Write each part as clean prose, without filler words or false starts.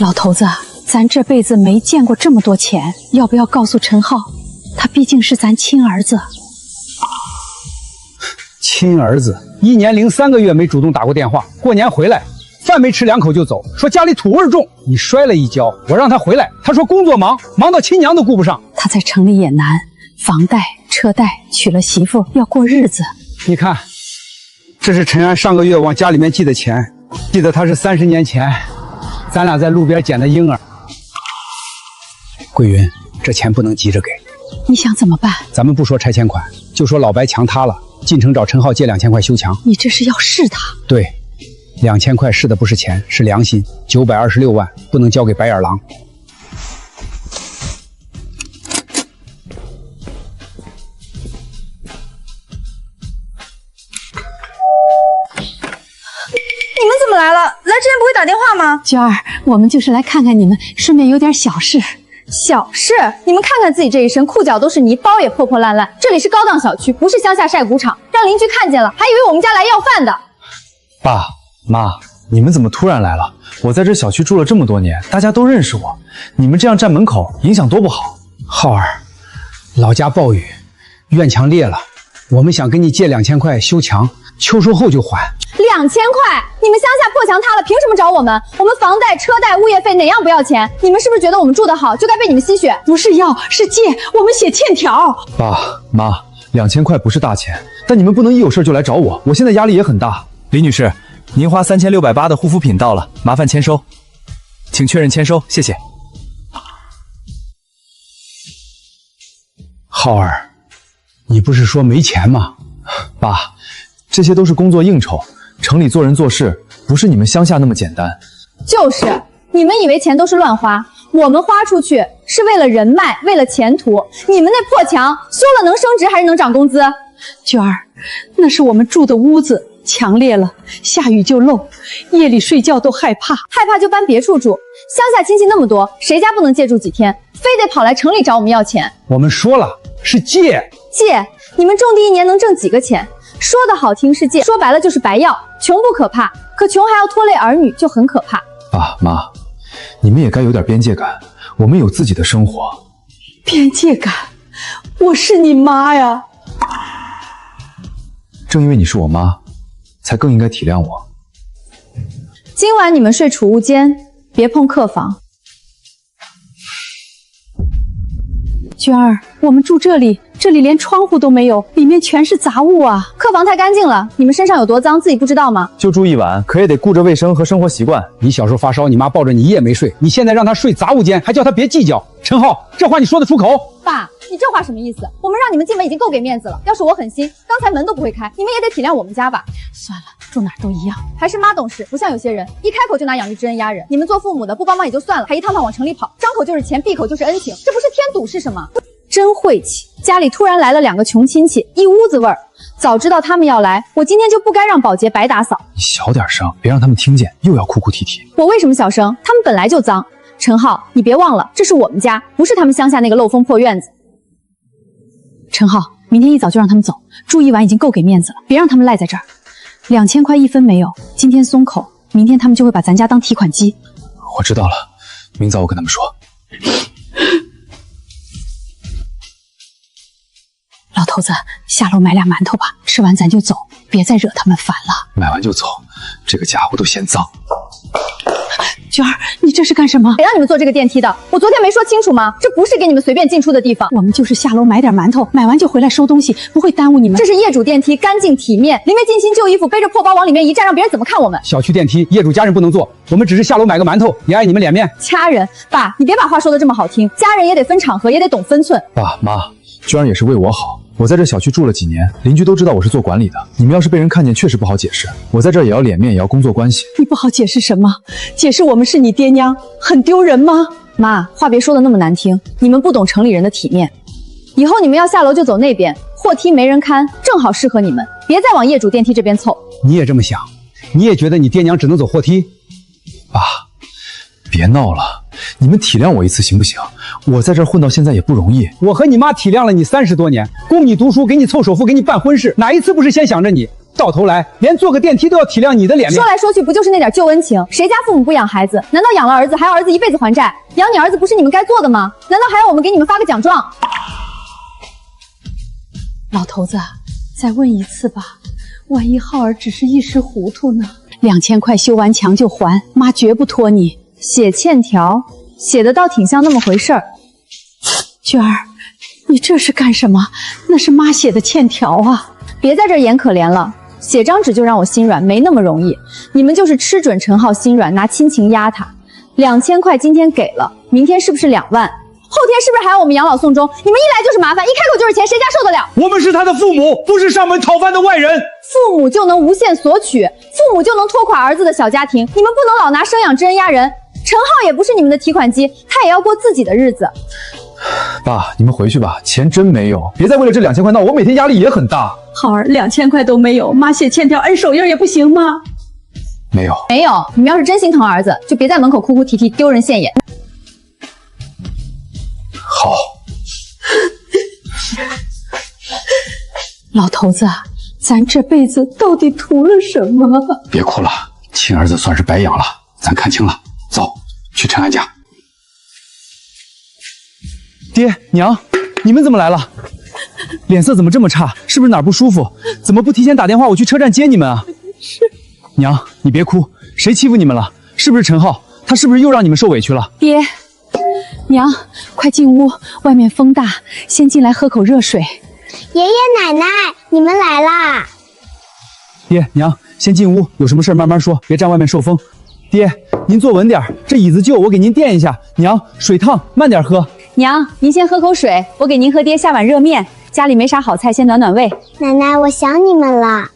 老头子，咱这辈子没见过这么多钱，要不要告诉陈浩？他毕竟是咱亲儿子。亲儿子1年零3个月没主动打过电话，过年回来饭没吃2口就走，说家里土味重。你摔了一跤，我让他回来，他说工作忙到亲娘都顾不上。他在城里也难，房贷、车贷，娶了媳妇要过日子。你看，这是陈安上个月往家里面寄的钱，记得他是30年前咱俩在路边捡的婴儿。桂云，这钱不能急着给。你想怎么办？咱们不说拆迁款，就说老白墙塌了，进城找陈浩借2000块修墙。你这是要试他？对，2000块试的不是钱，是良心。926万不能交给白眼狼。你们怎么来了？来之前不会打电话吗？娟儿，我们就是来看看你们，顺便有点小事。小事？你们看看自己这一身，裤脚都是泥，包也破破烂烂。这里是高档小区，不是乡下晒谷场，让邻居看见了，还以为我们家来要饭的。爸妈，你们怎么突然来了？我在这小区住了这么多年，大家都认识我，你们这样站门口，影响多不好。浩儿，老家暴雨，院墙裂了，我们想跟你借2000块修墙，秋收后就还。2000块？你们乡下破墙塌了，凭什么找我们？我们房贷、车贷、物业费哪样不要钱？你们是不是觉得我们住得好，就该被你们吸血？不是要，是借，我们写欠条。爸妈，2000块不是大钱，但你们不能一有事就来找我，我现在压力也很大。李女士，您花3680的护肤品到了，麻烦签收，请确认签收，谢谢。浩儿，你不是说没钱吗？爸，这些都是工作应酬，城里做人做事不是你们乡下那么简单。就是，你们以为钱都是乱花，我们花出去是为了人脉，为了前途。你们那破墙修了能升值还是能涨工资？娟儿，那是我们住的屋子，墙裂了，下雨就漏，夜里睡觉都害怕。害怕就搬别处住，乡下亲戚那么多，谁家不能借住几天？非得跑来城里找我们要钱？我们说了，是借。借？你们种地1年能挣几个钱？说的好听是借，说白了就是白要。穷不可怕，可穷还要拖累儿女，就很可怕。爸妈，你们也该有点边界感，我们有自己的生活。边界感？我是你妈呀！正因为你是我妈，才更应该体谅我。今晚你们睡储物间，别碰客房。娟儿，我们住这里，这里连窗户都没有，里面全是杂物啊！客房太干净了，你们身上有多脏，自己不知道吗？就住一晚，可也得顾着卫生和生活习惯。你小时候发烧，你妈抱着你一夜没睡，你现在让她睡杂物间，还叫她别计较。陈浩，这话你说得出口？爸，你这话什么意思？我们让你们进门已经够给面子了，要是我狠心，刚才门都不会开，你们也得体谅我们家吧。算了，住哪儿都一样。还是妈懂事，不像有些人一开口就拿养育之恩压人。你们做父母的不帮忙也就算了，还一趟趟往城里跑，张口就是钱，闭口就是恩情，这不是添堵是什么？真晦气！家里突然来了2个穷亲戚，一屋子味儿。早知道他们要来，我今天就不该让保洁白打扫。你小点声，别让他们听见，又要哭哭啼啼。我为什么小声？他们本来就脏。陈浩，你别忘了，这是我们家，不是他们乡下那个漏风破院子。陈浩，明天一早就让他们走，住一晚已经够给面子了，别让他们赖在这儿。2000块1分没有，今天松口，明天他们就会把咱家当提款机。我知道了，明早我跟他们说。老头子，下楼买俩馒头吧，吃完咱就走，别再惹他们烦了。买完就走，这个家伙都嫌脏。娟儿，你这是干什么？谁让你们坐这个电梯的？我昨天没说清楚吗？这不是给你们随便进出的地方。我们就是下楼买点馒头，买完就回来收东西，不会耽误你们。这是业主电梯，干净体面，里面进新旧衣服，背着破包往里面一站，让别人怎么看我们？小区电梯，业主家人不能坐，我们只是下楼买个馒头，也碍你们脸面。掐人，爸，你别把话说得这么好听，家人也得分场合，也得懂分寸。爸妈，娟儿也是为我好。我在这小区住了几年，邻居都知道我是做管理的。你们要是被人看见，确实不好解释。我在这儿也要脸面，也要工作关系。你不好解释什么？解释我们是你爹娘，很丢人吗？妈，话别说的那么难听，你们不懂城里人的体面。以后你们要下楼就走那边，货梯没人看，正好适合你们，别再往业主电梯这边凑。你也这么想？你也觉得你爹娘只能走货梯？爸，别闹了，你们体谅我一次行不行？我在这儿混到现在也不容易。我和你妈体谅了你30多年，供你读书，给你凑首付，给你办婚事，哪一次不是先想着你？到头来连坐个电梯都要体谅你的脸面。说来说去不就是那点旧恩情？谁家父母不养孩子？难道养了儿子还要儿子一辈子还债？养你儿子不是你们该做的吗？难道还要我们给你们发个奖状？老头子，再问一次吧，万一浩儿只是一时糊涂呢？2000块修完墙就还，妈绝不拖你。写欠条，写的倒挺像那么回事儿。娟儿，你这是干什么？那是妈写的欠条啊！别在这儿演可怜了，写张纸就让我心软，没那么容易。你们就是吃准陈浩心软，拿亲情压他。2000块今天给了，明天是不是2万？后天是不是还要我们养老送终？你们一来就是麻烦，一开口就是钱，谁家受得了？我们是他的父母，不是上门讨饭的外人。父母就能无限索取，父母就能拖垮儿子的小家庭，你们不能老拿生养之恩压人。陈浩也不是你们的提款机，他也要过自己的日子。爸，你们回去吧，钱真没有，别再为了这2000块闹，我每天压力也很大。浩儿，2000块都没有，妈写欠条摁手印也不行吗？没有，没有，你们要是真心疼儿子，就别在门口哭哭啼啼，丢人现眼。好。老头子，咱这辈子到底图了什么？别哭了，亲儿子算是白养了，咱看清了，走，去陈安家。爹娘，你们怎么来了？脸色怎么这么差？是不是哪儿不舒服？怎么不提前打电话我去车站接你们啊？是。娘，你别哭，谁欺负你们了？是不是陈浩？他是不是又让你们受委屈了？爹，娘，快进屋，外面风大，先进来喝口热水。爷爷奶奶，你们来啦！爹娘，先进屋，有什么事慢慢说，别站外面受风。爹，您坐稳点，这椅子旧，我给您垫一下。娘，水烫，慢点喝。娘，您先喝口水，我给您和爹下碗热面，家里没啥好菜，先暖暖胃。奶奶，我想你们了。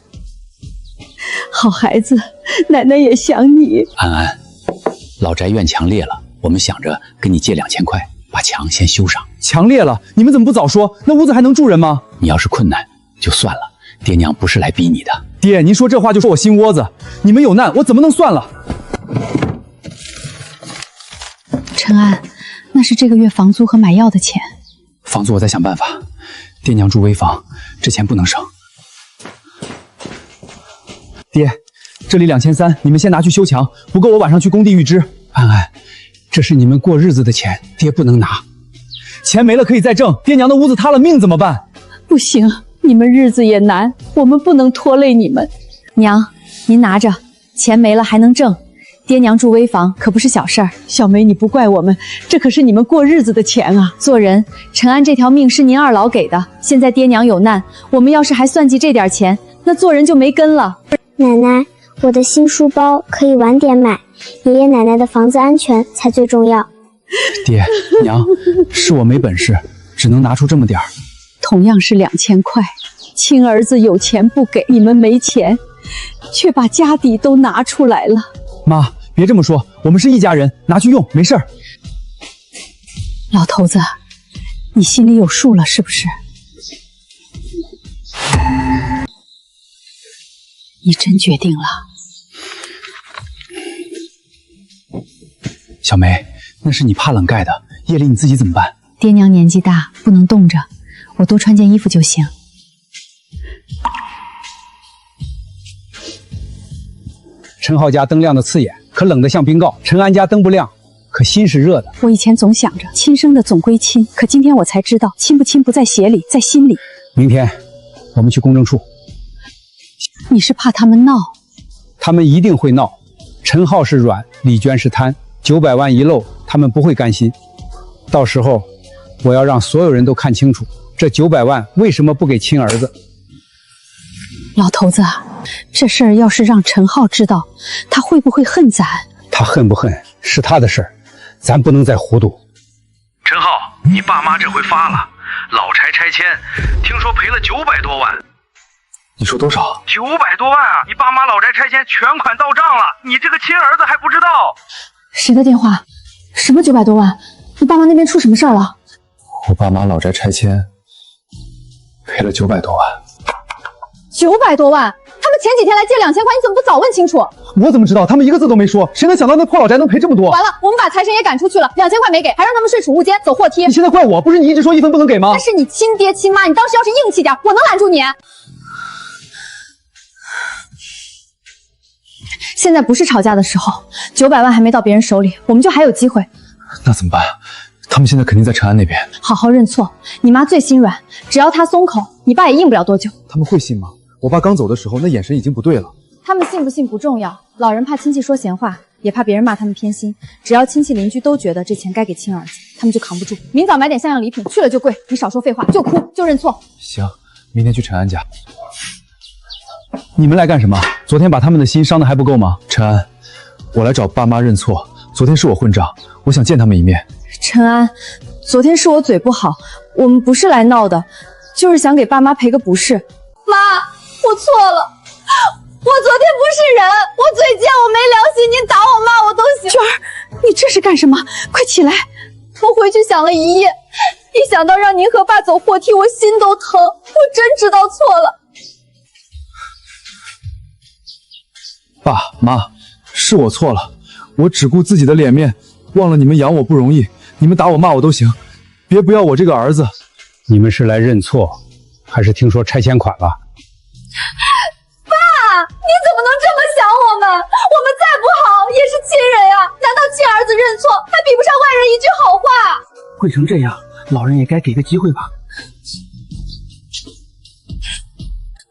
好孩子，奶奶也想你。安安，老宅院墙裂了，我们想着跟你借2000块，把墙先修上。墙裂了，你们怎么不早说？那屋子还能住人吗？你要是困难就算了，爹娘不是来逼你的。爹，您说这话就说我心窝子，你们有难我怎么能算了？陈安，那是这个月房租和买药的钱。房租我再想办法，爹娘住危房，这钱不能省。爹，这里2300，你们先拿去修墙，不够我晚上去工地预支。安安，这是你们过日子的钱，爹不能拿。钱没了可以再挣，爹娘的屋子塌了，命怎么办？不行，你们日子也难，我们不能拖累你们。娘，您拿着，钱没了还能挣。爹娘住危房可不是小事儿。小梅，你不怪我们，这可是你们过日子的钱啊。做人，陈安这条命是您二老给的，现在爹娘有难，我们要是还算计这点钱，那做人就没根了。奶奶，我的新书包可以晚点买，爷爷奶奶的房子安全才最重要。爹娘，是我没本事，只能拿出这么点儿。同样是2000块，亲儿子有钱不给，你们没钱，却把家底都拿出来了。妈，别这么说，我们是一家人，拿去用，没事儿。老头子，你心里有数了是不是？你真决定了？小梅，那是你怕冷盖的，夜里你自己怎么办？爹娘年纪大，不能冻着，我多穿件衣服就行。陈浩家灯亮的刺眼，可冷得像冰糕；陈安家灯不亮，可心是热的。我以前总想着亲生的总归亲，可今天我才知道，亲不亲不在血里，在心里。明天我们去公证处。你是怕他们闹？他们一定会闹。陈浩是软，李娟是贪，900万一漏，他们不会甘心。到时候我要让所有人都看清楚，这900万为什么不给亲儿子。老头子，这事儿要是让陈浩知道，他会不会恨咱？他恨不恨是他的事儿，咱不能再糊涂。陈浩，你爸妈这回发了，老柴拆迁，听说赔了900多万。你说多少？900多万啊！你爸妈老宅拆迁全款到账了，你这个亲儿子还不知道？谁的电话？什么900多万？你爸妈那边出什么事儿了？我爸妈老宅拆迁赔了900多万。900多万？他们前几天来借2000块，你怎么不早问清楚？我怎么知道？他们一个字都没说，谁能想到那破老宅能赔这么多？完了，我们把财神也赶出去了，2000块没给，还让他们睡储物间走货梯。你现在怪我，不是你一直说1分不能给吗？那是你亲爹亲妈，你当时要是硬气点，我能拦住你？现在不是吵架的时候，900万还没到别人手里，我们就还有机会。那怎么办？他们现在肯定在陈安那边。好好认错，你妈最心软，只要她松口，你爸也硬不了多久。他们会信吗？我爸刚走的时候，那眼神已经不对了。他们信不信不重要，老人怕亲戚说闲话，也怕别人骂他们偏心。只要亲戚邻居都觉得这钱该给亲儿子，他们就扛不住。明早买点像样礼品，去了就跪。你少说废话，就哭就认错。行，明天去陈安家。你们来干什么？昨天把他们的心伤得还不够吗？陈安，我来找爸妈认错，昨天是我混账，我想见他们一面。陈安，昨天是我嘴不好，我们不是来闹的，就是想给爸妈赔个不是。妈，我错了，我昨天不是人，我嘴贱，我没良心，您打我骂我都行。娟儿，你这是干什么？快起来！我回去想了一夜，一想到让您和爸走货梯，我心都疼，我真知道错了。爸妈，是我错了，我只顾自己的脸面，忘了你们养我不容易，你们打我骂我都行，别不要我这个儿子。你们是来认错，还是听说拆迁款了？爸，你怎么能这么想我们？我们再不好也是亲人呀，难道亲儿子认错还比不上外人一句好话？跪成这样，老人也该给个机会吧。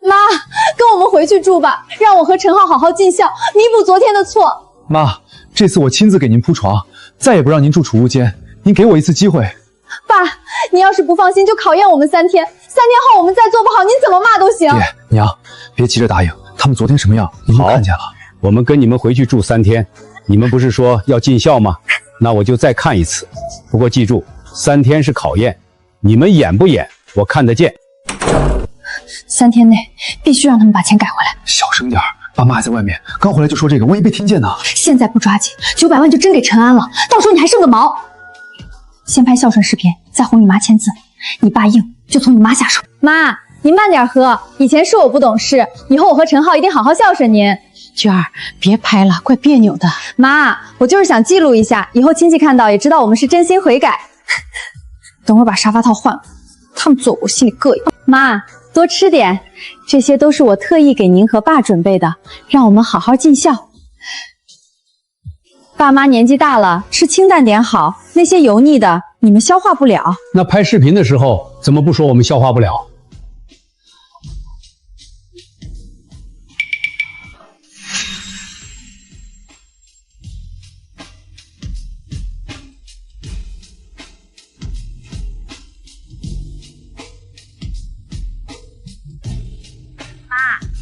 妈，跟我们回去住吧，让我和陈浩好好尽孝，弥补昨天的错。妈，这次我亲自给您铺床，再也不让您住储物间，您给我一次机会。爸，你要是不放心，就考验我们3天，3天后我们再做不好，您怎么骂都行。爹娘，别急着答应，他们昨天什么样，您都看见了。我们跟你们回去住3天，你们不是说要尽孝吗？那我就再看一次。不过记住，3天是考验，你们演不演，我看得见。3天内必须让他们把钱改回来。小声点，爸妈还在外面，刚回来就说这个，万一被听见呢？现在不抓紧，900万就真给陈安了，到时候你还剩个毛。先拍孝顺视频，再哄你妈签字，你爸硬就从你妈下手。妈，您慢点喝，以前是我不懂事，以后我和陈浩一定好好孝顺您。娟儿，别拍了，怪别扭的。妈，我就是想记录一下，以后亲戚看到也知道我们是真心悔改。等会儿把沙发套换了，他们坐我心里膈应。妈，多吃点，这些都是我特意给您和爸准备的，让我们好好尽孝。爸妈年纪大了，吃清淡点好，那些油腻的你们消化不了。那拍视频的时候怎么不说我们消化不了？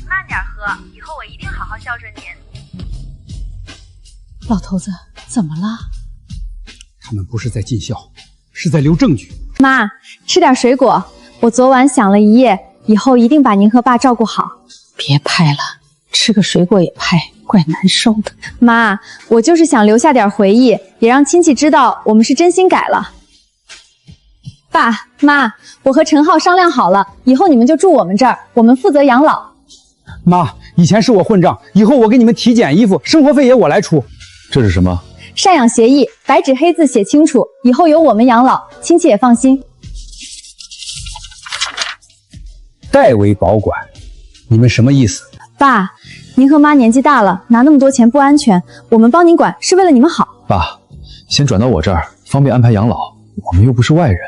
慢点喝，以后我一定好好孝顺您。老头子，怎么了？他们不是在尽孝，是在留证据。妈，吃点水果，我昨晚想了一夜，以后一定把您和爸照顾好。别拍了，吃个水果也拍，怪难受的。妈，我就是想留下点回忆，也让亲戚知道我们是真心改了。爸妈，我和陈浩商量好了，以后你们就住我们这儿，我们负责养老。妈，以前是我混账，以后我给你们体检衣服，生活费也我来出。这是什么？赡养协议，白纸黑字写清楚，以后由我们养老，亲戚也放心。代为保管，你们什么意思？爸，您和妈年纪大了，拿那么多钱不安全，我们帮您管是为了你们好。爸，先转到我这儿，方便安排养老，我们又不是外人。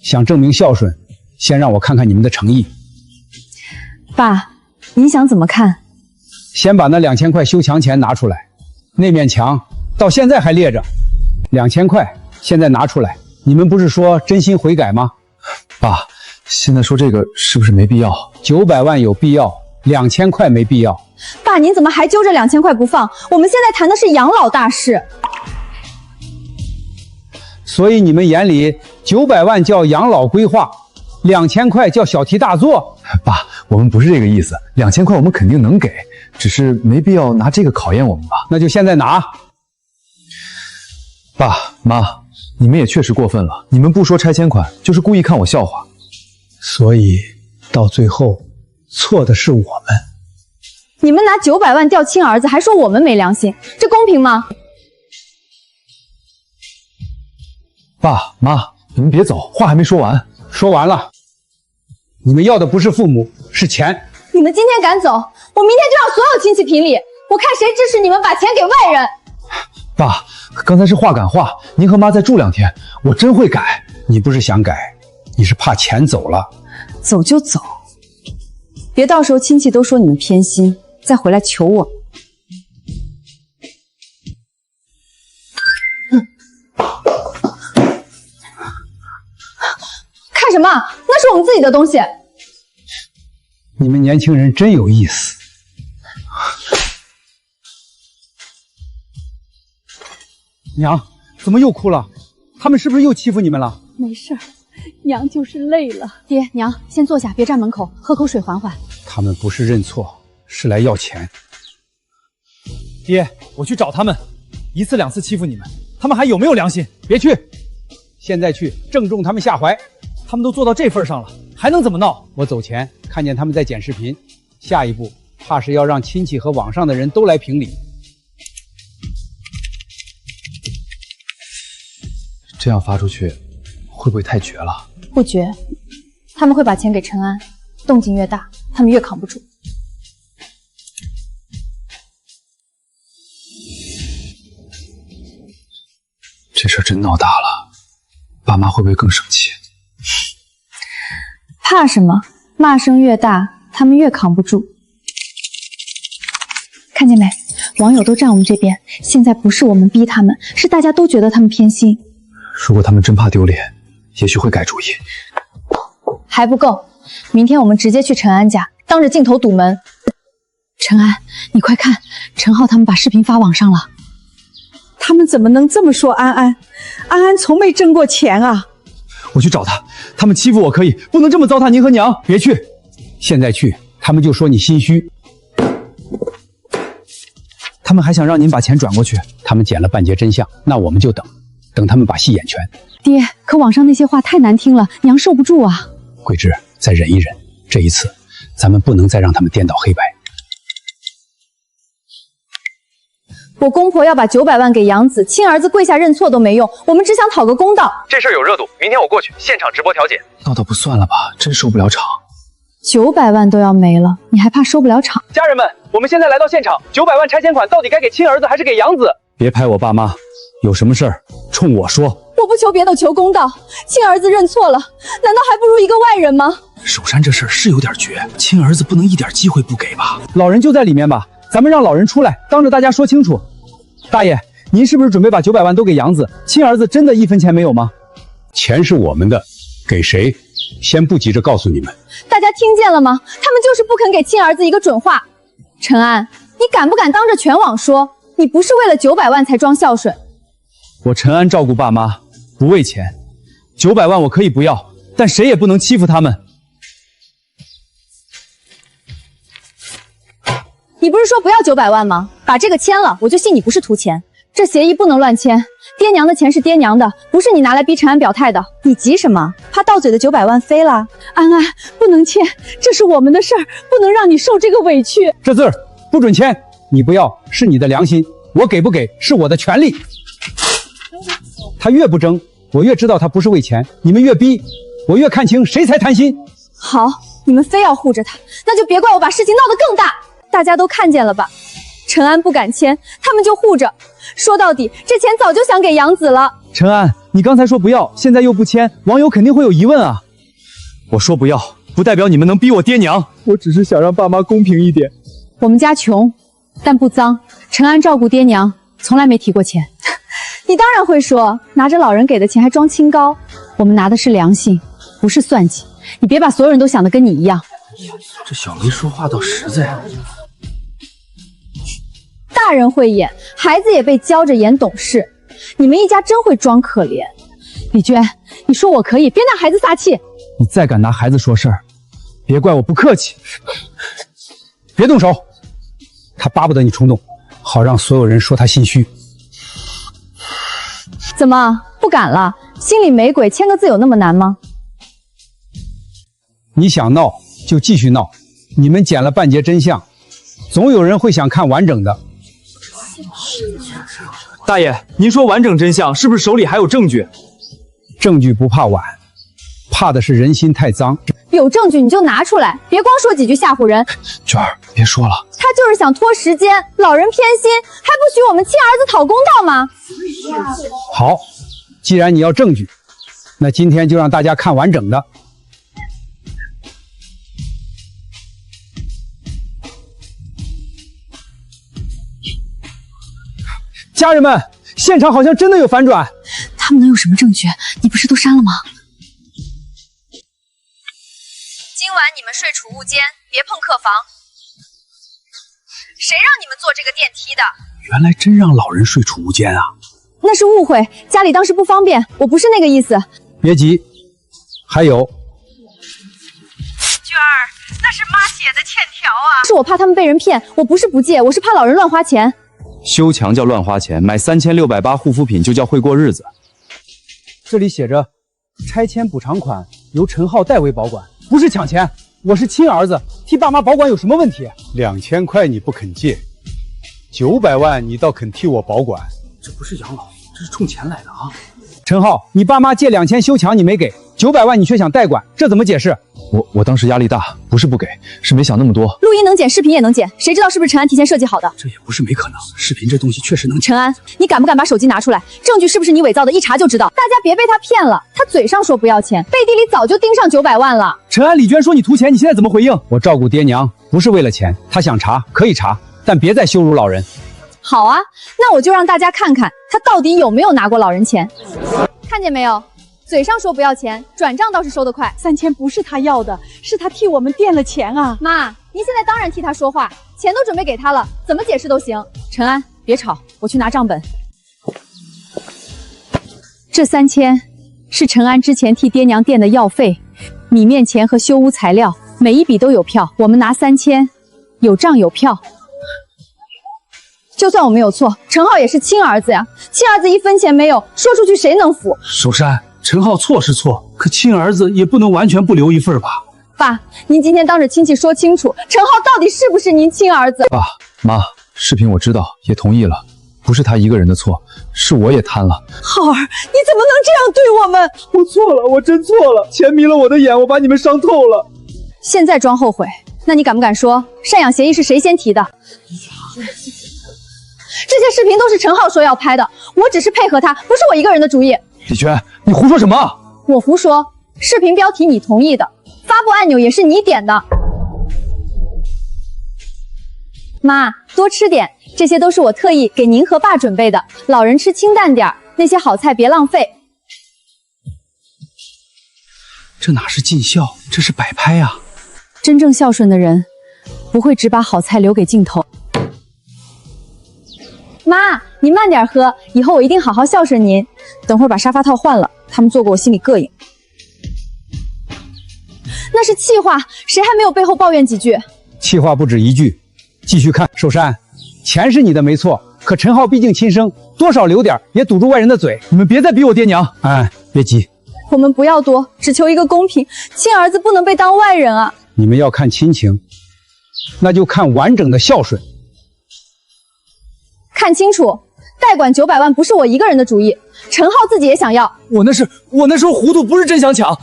想证明孝顺，先让我看看你们的诚意。爸，您想怎么看？先把那2000块修墙钱拿出来，那面墙到现在还裂着，2000块现在拿出来，你们不是说真心悔改吗？爸，现在说这个是不是没必要？900万有必要，2000块没必要。爸，您怎么还揪着2000块不放？我们现在谈的是养老大事。所以你们眼里900万叫养老规划，2000块叫小题大做？爸，我们不是这个意思，2000块我们肯定能给，只是没必要拿这个考验我们吧。那就现在拿。爸妈，你们也确实过分了，你们不说拆迁款，就是故意看我笑话。所以到最后错的是我们。你们拿900万吊亲儿子，还说我们没良心，这公平吗？爸妈，你们别走，话还没说完。说完了，你们要的不是父母，是钱。你们今天敢走，我明天就让所有亲戚评理，我看谁支持你们把钱给外人。爸，刚才是话赶话，您和妈再住2天，我真会改。你不是想改，你是怕钱走了。走就走，别到时候亲戚都说你们偏心，再回来求我。看什么？那是我们自己的东西。你们年轻人真有意思。娘，怎么又哭了？他们是不是又欺负你们了？没事儿，娘就是累了。爹娘，先坐下，别站门口，喝口水缓缓。他们不是认错，是来要钱。爹，我去找他们，1次2次欺负你们，他们还有没有良心？别去，现在去正中他们下怀。他们都做到这份上了，还能怎么闹？我走前看见他们在剪视频，下一步怕是要让亲戚和网上的人都来评理。这样发出去，会不会太绝了？不绝，他们会把钱给陈安，动静越大，他们越扛不住。这事儿真闹大了，爸妈会不会更生气？怕什么？骂声越大，他们越扛不住。看见没？网友都站我们这边，现在不是我们逼他们，是大家都觉得他们偏心。如果他们真怕丢脸，也许会改主意。还不够，明天我们直接去陈安家，当着镜头堵门。陈安，你快看，陈浩他们把视频发网上了。他们怎么能这么说安安？安安从没挣过钱啊！我去找他，他们欺负我可以，不能这么糟蹋您和娘。别去，现在去，他们就说你心虚。他们还想让您把钱转过去。他们捡了半截真相，那我们就等他们把戏演全。爹，可网上那些话太难听了，娘受不住啊。桂枝，再忍一忍，这一次咱们不能再让他们颠倒黑白。我公婆要把900万给杨子，亲儿子跪下认错都没用，我们只想讨个公道。这事儿有热度，明天我过去现场直播调解。闹倒不算了吧，真收不了场。900万都要没了，你还怕收不了场？家人们，我们现在来到现场，900万拆迁款到底该给亲儿子还是给杨子？别拍我爸妈，有什么事儿冲我说。我不求别的，求公道。亲儿子认错了，难道还不如一个外人吗？首山这事儿是有点绝，亲儿子不能一点机会不给吧？老人就在里面吧，咱们让老人出来，当着大家说清楚。大爷，您是不是准备把900万都给杨子？亲儿子真的1分钱没有吗？钱是我们的，给谁，先不急着告诉你们。大家听见了吗？他们就是不肯给亲儿子一个准话。陈安，你敢不敢当着全网说，你不是为了900万才装孝顺？我陈安照顾爸妈，不为钱。900万我可以不要，但谁也不能欺负他们。你不是说不要900万吗？把这个签了，我就信你不是图钱。这协议不能乱签，爹娘的钱是爹娘的，不是你拿来逼陈安表态的。你急什么？怕到嘴的900万飞了？安安，不能签，这是我们的事儿，不能让你受这个委屈。这字儿不准签，你不要是你的良心，我给不给是我的权利。他越不争，我越知道他不是为钱；你们越逼，我越看清谁才贪心。好，你们非要护着他，那就别怪我把事情闹得更大。大家都看见了吧？陈安不敢签，他们就护着。说到底，这钱早就想给杨子了。陈安，你刚才说不要，现在又不签，网友肯定会有疑问啊。我说不要，不代表你们能逼我爹娘。我只是想让爸妈公平一点。我们家穷，但不脏。陈安照顾爹娘，从来没提过钱。你当然会说，拿着老人给的钱还装清高。我们拿的是良心，不是算计。你别把所有人都想得跟你一样。这小梅说话倒实在。大人会演，孩子也被教着演懂事。你们一家真会装可怜。李娟，你说我可以，别拿孩子撒气。你再敢拿孩子说事儿，别怪我不客气。别动手，他巴不得你冲动，好让所有人说他心虚。怎么不敢了？心里没鬼，签个字有那么难吗？你想闹就继续闹，你们捡了半截真相，总有人会想看完整的。大爷，您说完整真相，是不是手里还有证据？证据不怕晚，怕怕的是人心太脏。有证据你就拿出来，别光说几句吓唬人。娟儿，别说了，他就是想拖时间，老人偏心，还不许我们亲儿子讨公道吗？好，既然你要证据，那今天就让大家看完整的。家人们，现场好像真的有反转。他们能有什么证据？你不是都删了吗？今晚你们睡储物间，别碰客房。谁让你们坐这个电梯的？原来真让老人睡储物间啊！那是误会，家里当时不方便，我不是那个意思。别急，还有。娟儿，那是妈写的欠条啊！是我怕他们被人骗，我不是不借，我是怕老人乱花钱。修墙叫乱花钱，买3680护肤品就叫会过日子。这里写着，拆迁补偿款由陈浩代为保管，不是抢钱，我是亲儿子，替爸妈保管有什么问题？2000块你不肯借，900万你倒肯替我保管，这不是养老，这是冲钱来的啊！陈浩，你爸妈借2000修墙你没给，900万你却想代管，这怎么解释？我当时压力大，不是不给，是没想那么多。录音能剪，视频也能剪，谁知道是不是陈安提前设计好的？这也不是没可能，视频这东西确实能。陈安，你敢不敢把手机拿出来？证据是不是你伪造的？一查就知道。大家别被他骗了，他嘴上说不要钱，背地里早就盯上900万了。陈安，李娟说你图钱，你现在怎么回应？我照顾爹娘不是为了钱，他想查可以查，但别再羞辱老人。好啊，那我就让大家看看他到底有没有拿过老人钱。看见没有？嘴上说不要钱，转账倒是收得快。3000不是他要的，是他替我们垫了钱啊！妈，您现在当然替他说话，钱都准备给他了，怎么解释都行。陈安，别吵，我去拿账本。这3000是陈安之前替爹娘垫的药费、米面钱和修屋材料，每一笔都有票。我们拿3000，有账有票。就算我没有错，陈浩也是亲儿子呀，亲儿子1分钱没有，说出去谁能服？首山，陈浩错是错，可亲儿子也不能完全不留一份吧？爸，您今天当着亲戚说清楚，陈浩到底是不是您亲儿子？爸妈，视频我知道，也同意了，不是他一个人的错，是我也贪了。浩儿，你怎么能这样对我们？我错了，我真错了，钱迷了我的眼，我把你们伤透了。现在装后悔，那你敢不敢说赡养协议是谁先提的？这些视频都是陈浩说要拍的，我只是配合他，不是我一个人的主意。李娟，你胡说什么？我胡说，视频标题你同意的，发布按钮也是你点的。妈，多吃点，这些都是我特意给您和爸准备的，老人吃清淡点，那些好菜别浪费。这哪是尽孝，这是摆拍啊！真正孝顺的人，不会只把好菜留给镜头。妈，你慢点喝，以后我一定好好孝顺您。等会儿把沙发套换了，他们坐过我心里膈应。那是气话，谁还没有背后抱怨几句？气话不止一句，继续看。寿山，钱是你的没错，可陈浩毕竟亲生，多少留点也堵住外人的嘴。你们别再逼我爹娘。哎，别急，我们不要多，只求一个公平。亲儿子不能被当外人啊！你们要看亲情，那就看完整的孝顺。看清楚，代管900万不是我一个人的主意，陈浩自己也想要。我那时候糊涂，不是真想抢。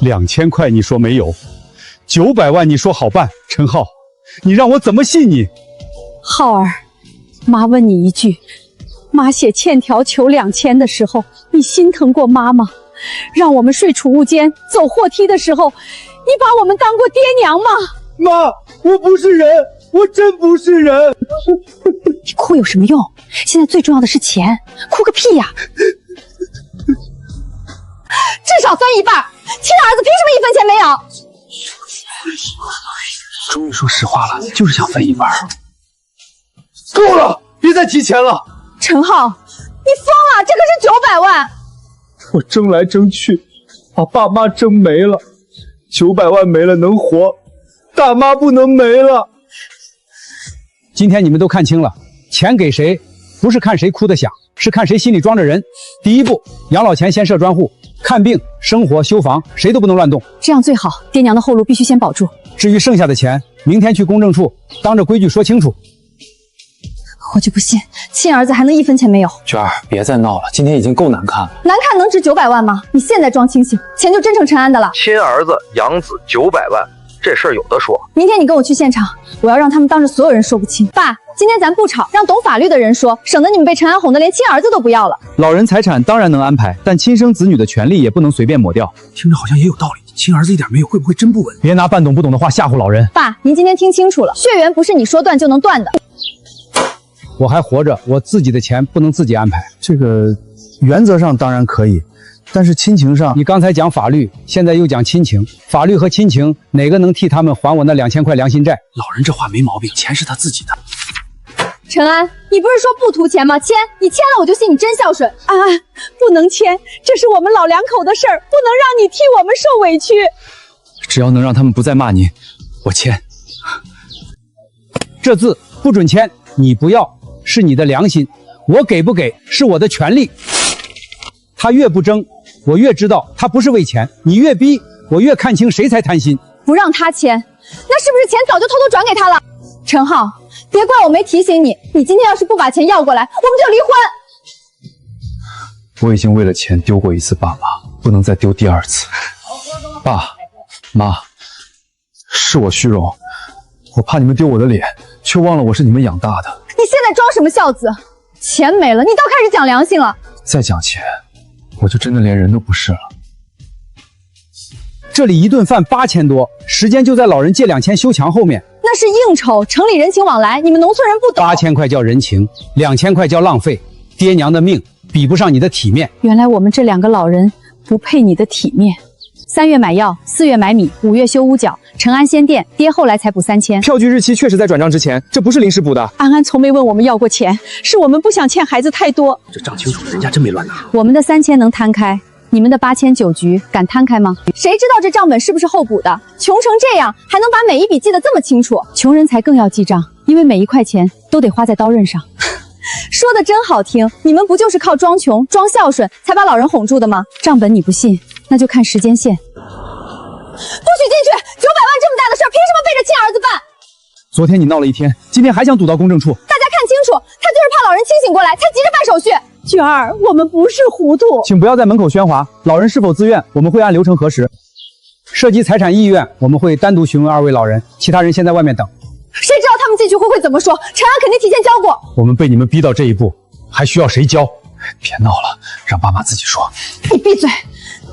2000块你说没有，900万你说好办，陈浩，你让我怎么信你？浩儿，妈问你一句，妈写欠条求2000的时候，你心疼过妈吗？让我们睡储物间、走货梯的时候，你把我们当过爹娘吗？妈，我不是人，我真不是人。你哭有什么用？现在最重要的是钱，哭个屁呀！至少分一半，亲儿子凭什么1分钱没有？终于说实话了，就是想分一半。够了，别再提钱了。陈浩，你疯了？这可是900万！我争来争去，把爸妈争没了，900万没了能活，大妈不能没了。今天你们都看清了，钱给谁不是看谁哭得响，是看谁心里装着人。第一步，养老钱先设专户，看病、生活、修房谁都不能乱动，这样最好。爹娘的后路必须先保住。至于剩下的钱，明天去公证处当着规矩说清楚。我就不信亲儿子还能1分钱没有。娟儿，别再闹了，今天已经够难看了。难看能值900万吗？你现在装清醒，钱就真成陈安的了。亲儿子养子900万，这事儿有的说。明天你跟我去现场，我要让他们当着所有人说不清。爸，今天咱不吵，让懂法律的人说，省得你们被陈安哄得连亲儿子都不要了。老人财产当然能安排，但亲生子女的权利也不能随便抹掉。听着好像也有道理，亲儿子一点没有，会不会真不稳？别拿半懂不懂的话吓唬老人。爸，您今天听清楚了，血缘不是你说断就能断的。我还活着，我自己的钱不能自己安排。这个原则上当然可以，但是亲情上，你刚才讲法律，现在又讲亲情，法律和亲情哪个能替他们还我那2000块良心债？老人这话没毛病，钱是他自己的。陈安，你不是说不图钱吗？签，你签了我就信你真孝顺。安安，不能签，这是我们老两口的事儿，不能让你替我们受委屈。只要能让他们不再骂你，我签。这字不准签，你不要是你的良心，我给不给是我的权利。他越不争，我越知道他不是为钱；你越逼，我越看清谁才贪心。不让他签，那是不是钱早就偷偷转给他了？陈浩，别怪我没提醒你，你今天要是不把钱要过来，我们就离婚。我已经为了钱丢过1次爸妈，不能再丢第2次。爸妈，是我虚荣，我怕你们丢我的脸，却忘了我是你们养大的。你现在装什么孝子？钱没了，你倒开始讲良心了。再讲钱，我就真的连人都不是了。这里一顿饭8000多，时间就在老人借2000修墙后面。那是应酬，城里人情往来，你们农村人不懂。8000块叫人情，2000块叫浪费。爹娘的命比不上你的体面。原来我们这2个老人不配你的体面。3月买药，4月买米，5月修屋角，陈安先垫，爹后来才补3000。票据日期确实在转账之前，这不是临时补的。安安从没问我们要过钱，是我们不想欠孩子太多。这账清楚了，人家真没乱拿。我们的3000能摊开，你们的8000酒局敢摊开吗？谁知道这账本是不是后补的？穷成这样，还能把每一笔记得这么清楚？穷人才更要记账，因为每1块钱都得花在刀刃上。说的真好听，你们不就是靠装穷、装孝顺才把老人哄住的吗？账本你不信，那就看时间线。不许进去！900万这么大的事儿，凭什么背着亲儿子办？昨天你闹了1天，今天还想堵到公证处。大家看清楚，他就是怕老人清醒过来，才急着办手续。娟儿，我们不是糊涂，请不要在门口喧哗。老人是否自愿，我们会按流程核实。涉及财产意愿，我们会单独询问2位老人，其他人先在外面等。谁知道他们进去会怎么说？陈安肯定提前教过。我们被你们逼到这一步，还需要谁教？别闹了，让爸妈自己说。你闭嘴！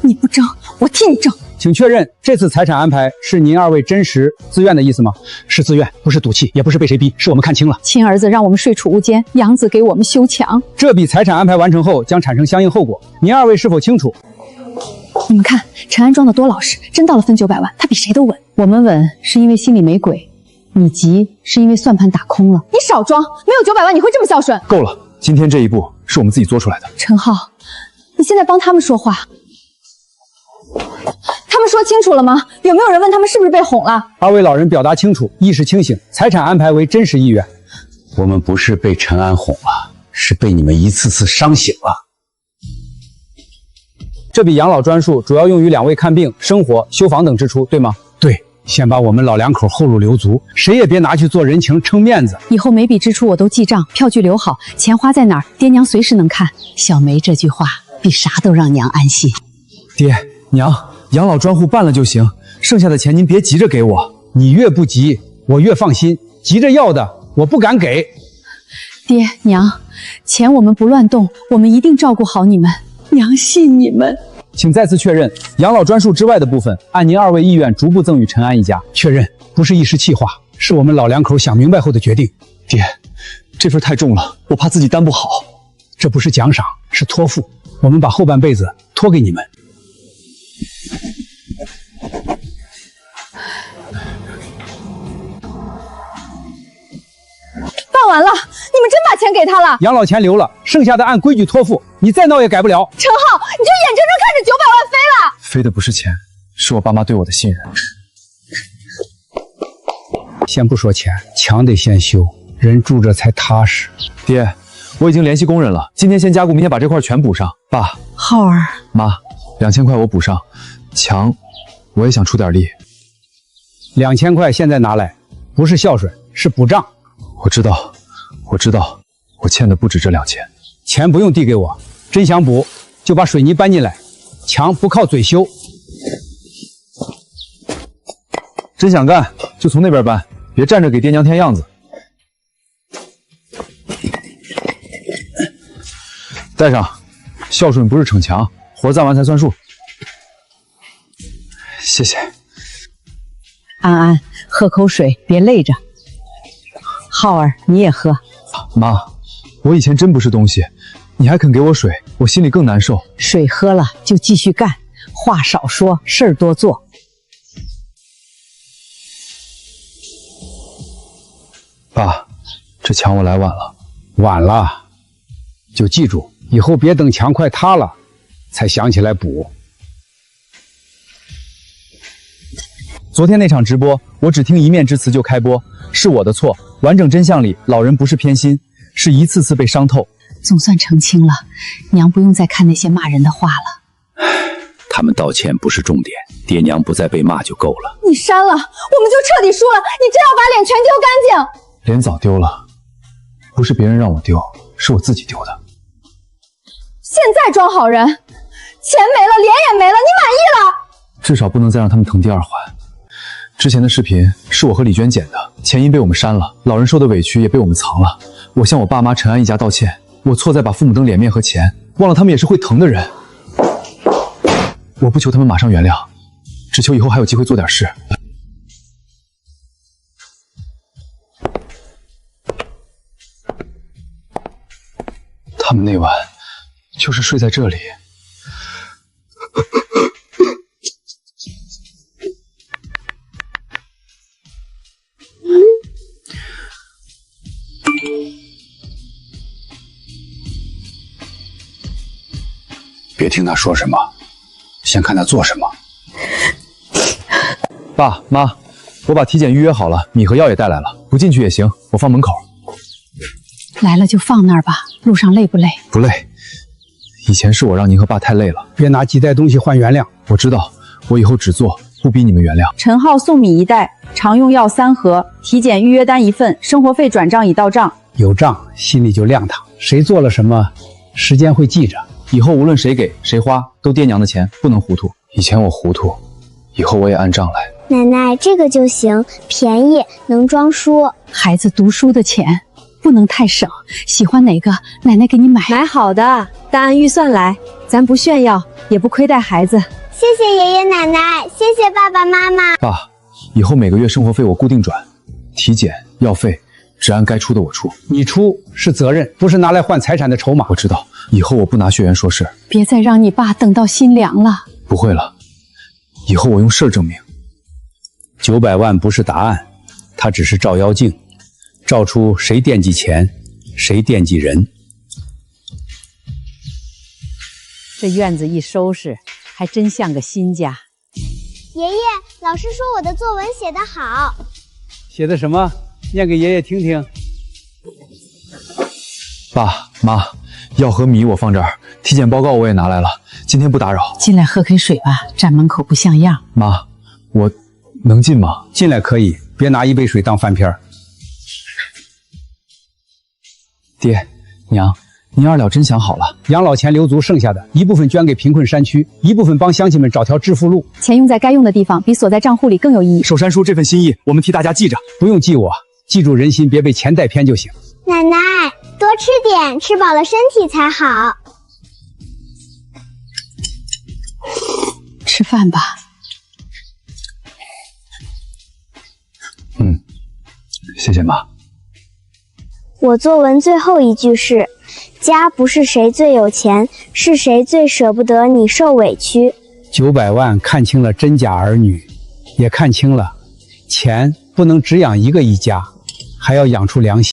你不争，我替你争。请确认这次财产安排是您2位真实自愿的意思吗？是自愿，不是赌气，也不是被谁逼，是我们看清了。亲儿子让我们睡储物间，养子给我们修墙。这笔财产安排完成后将产生相应后果，您2位是否清楚？你们看，陈安装的多老实，真到了分900万，他比谁都稳。我们稳是因为心里没鬼，你急是因为算盘打空了。你少装，没有900万你会这么孝顺？够了，今天这一步是我们自己做出来的。陈浩，你现在帮他们说话。他们说清楚了吗？有没有人问他们是不是被哄了？2位老人表达清楚，意识清醒，财产安排为真实意愿。我们不是被陈安哄了，是被你们一次次伤醒了。这笔养老专数主要用于2位看病、生活、修房等支出，对吗？对，先把我们老两口后路留足，谁也别拿去做人情撑面子。以后每笔支出我都记账，票据留好，钱花在哪儿，爹娘随时能看。小梅这句话比啥都让娘安心。爹娘，养老专户办了就行，剩下的钱您别急着给我。你越不急，我越放心。急着要的，我不敢给。爹娘，钱我们不乱动，我们一定照顾好你们。娘信你们。请再次确认，养老专数之外的部分，按您2位意愿逐步赠与陈安一家。确认，不是一时气话，是我们老两口想明白后的决定。爹，这份太重了，我怕自己担不好。这不是奖赏，是托付。我们把后半辈子托给你们。办完了，你们真把钱给他了？养老钱留了，剩下的按规矩托付，你再闹也改不了。陈浩，你就眼睁睁看着900万飞了？飞的不是钱，是我爸妈对我的信任。先不说钱，墙得先修，人住着才踏实。爹，我已经联系工人了，今天先加固，明天把这块全补上。爸，浩儿，妈，2000块我补上，墙我也想出点力。2000块现在拿来，不是孝顺，是补账。我知道，我欠的不止这2000，钱不用递给我，真想补就把水泥搬进来，墙不靠嘴修。真想干就从那边搬，别站着给爹娘添样子。带上，孝顺不是逞强，活干完才算数。谢谢。安安，喝口水，别累着。浩儿，你也喝。妈，我以前真不是东西，你还肯给我水，我心里更难受。水喝了就继续干，话少说，事儿多做。爸，这墙我来晚了。晚了，就记住，以后别等墙快塌了，才想起来补。昨天那场直播，我只听一面之词就开播，是我的错。完整真相里，老人不是偏心，是一次次被伤透。总算澄清了，娘不用再看那些骂人的话了。他们道歉不是重点，爹娘不再被骂就够了。你删了，我们就彻底输了。你真要把脸全丢干净？脸早丢了，不是别人让我丢，是我自己丢的。现在装好人，钱没了，脸也没了，你满意了？至少不能再让他们疼第二环。之前的视频是我和李娟剪的，前因被我们删了，老人受的委屈也被我们藏了。我向我爸妈陈安一家道歉，我错在把父母等脸面和钱，忘了他们也是会疼的人。我不求他们马上原谅，只求以后还有机会做点事。他们那晚就是睡在这里。别听他说什么，先看他做什么。爸妈，我把体检预约好了，米和药也带来了，不进去也行，我放门口。来了就放那儿吧，路上累不累？不累，以前是我让您和爸太累了。别拿几袋东西换原谅。我知道，我以后只做，不逼你们原谅。陈浩送米1袋，常用药3盒，体检预约单1份，生活费转账已到账。有账心里就亮堂，谁做了什么，时间会记着。以后无论谁给谁花，都爹娘的钱，不能糊涂。以前我糊涂，以后我也按账来。奶奶，这个就行，便宜，能装书。孩子读书的钱不能太省，喜欢哪个奶奶给你买。买好的，单按预算来，咱不炫耀，也不亏待孩子。谢谢爷爷奶奶，谢谢爸爸妈妈。爸，以后每个月生活费我固定转，体检、药费只按该出的我出。你出是责任，不是拿来换财产的筹码。我知道，以后我不拿血缘说事。别再让你爸等到心凉了。不会了，以后我用事儿证明。900万不是答案，它只是照妖镜，照出谁惦记钱，谁惦记人。这院子一收拾，还真像个新家。爷爷，老师说我的作文写得好。写的什么？念给爷爷听听。爸妈，药和米我放这儿，体检报告我也拿来了，今天不打扰。进来喝口水吧，站门口不像样。妈，我能进吗？进来可以，别拿一杯水当饭片儿。爹娘，您2两真想好了，养老钱留足剩下的一部分捐给贫困山区，一部分帮乡亲们找条致富路。钱用在该用的地方，比锁在账户里更有意义。守山叔这份心意，我们替大家记着。不用记我，记住人心别被钱带偏就行。奶奶，多吃点，吃饱了身体才好。吃饭吧。谢谢妈。我作文最后一句是：家不是谁最有钱，是谁最舍不得你受委屈。900万看清了真假儿女，也看清了钱不能只养一个一家，还要养出良心。